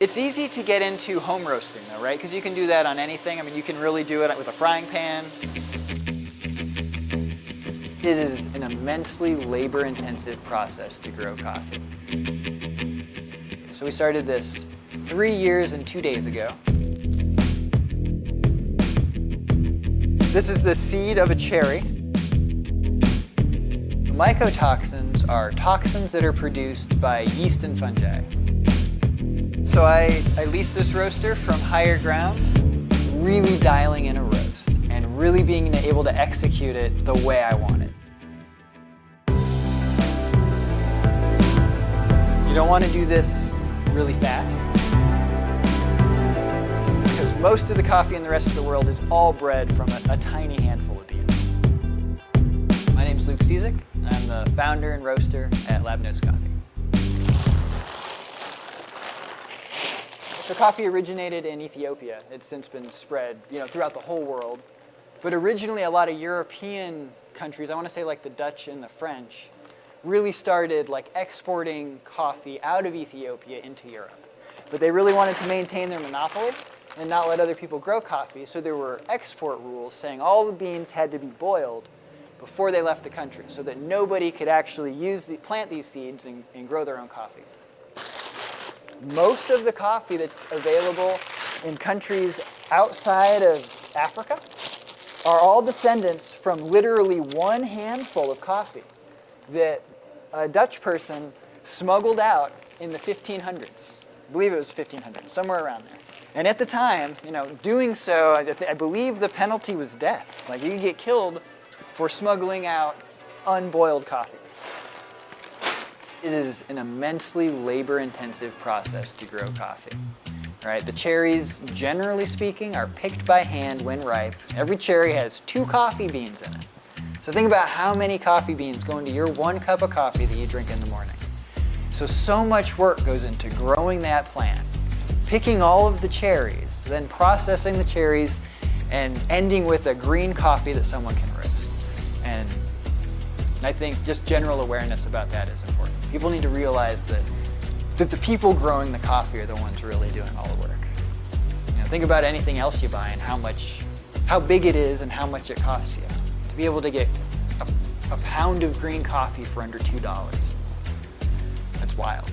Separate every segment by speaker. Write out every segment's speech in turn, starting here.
Speaker 1: It's easy to get into home roasting though, right? Because you can do that on anything. I mean, you can really do it with a frying pan. It is an immensely labor-intensive process to grow coffee. So we started this 3 years and 2 days ago. This is the seed of a cherry. Mycotoxins are toxins that are produced by yeast and fungi. So I leased this roaster from higher grounds, really dialing in a roast and really being able to execute it the way I want it. You don't want to do this really fast because most of the coffee in the rest of the world is all bred from a tiny handful of beans. My name's Luke Cizik, and I'm the founder and roaster at Lab Notes Coffee. So coffee originated in Ethiopia. It's since been spread, throughout the whole world. But originally, a lot of European countries, I want to say like the Dutch and the French, really started exporting coffee out of Ethiopia into Europe. But they really wanted to maintain their monopoly and not let other people grow coffee. So there were export rules saying all the beans had to be boiled before they left the country so that nobody could actually plant these seeds and grow their own coffee. Most of the coffee that's available in countries outside of Africa are all descendants from literally one handful of coffee that a Dutch person smuggled out in the 1500s. I believe it was 1500, somewhere around there. And at the time, doing so, I believe the penalty was death. You could get killed for smuggling out unboiled coffee. It is an immensely labor-intensive process to grow coffee. Right? The cherries, generally speaking, are picked by hand when ripe. Every cherry has 2 coffee beans in it. So think about how many coffee beans go into your 1 cup of coffee that you drink in the morning. So much work goes into growing that plant, picking all of the cherries, then processing the cherries, and ending with a green coffee that someone can roast. And I think just general awareness about that is important. People need to realize that the people growing the coffee are the ones really doing all the work. Think about anything else you buy and how big it is and how much it costs you. To be able to get a pound of green coffee for under $2, that's wild.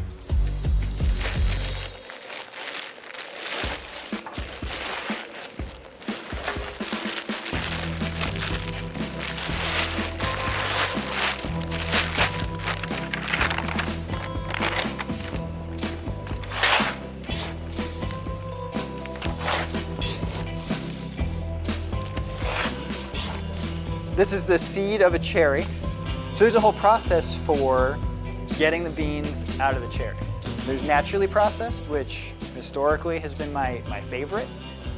Speaker 1: This is the seed of a cherry. So there's a whole process for getting the beans out of the cherry. There's naturally processed, which historically has been my favorite.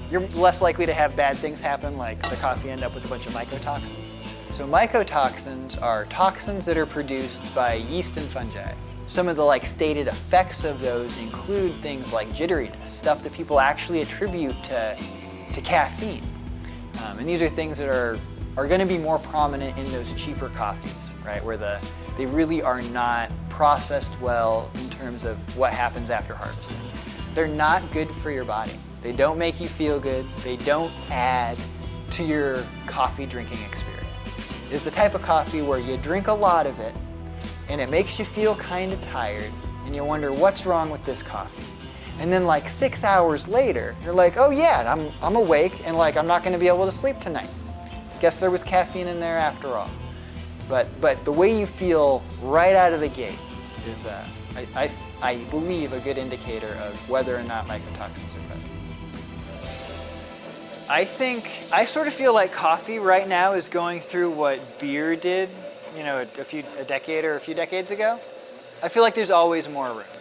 Speaker 1: You're less likely to have bad things happen, like the coffee end up with a bunch of mycotoxins. So mycotoxins are toxins that are produced by yeast and fungi. Some of the stated effects of those include things like jitteriness, stuff that people actually attribute to caffeine. And these are things that are going to be more prominent in those cheaper coffees, right? Where they really are not processed well in terms of what happens after harvesting. They're not good for your body. They don't make you feel good. They don't add to your coffee drinking experience. It's the type of coffee where you drink a lot of it and it makes you feel kind of tired and you wonder what's wrong with this coffee. And then 6 hours later, you're like, oh yeah, I'm awake and I'm not going to be able to sleep tonight. Guess there was caffeine in there after all. But the way you feel right out of the gate is, I believe, a good indicator of whether or not mycotoxins are present. I sort of feel like coffee right now is going through what beer did, a decade or a few decades ago. I feel like there's always more room.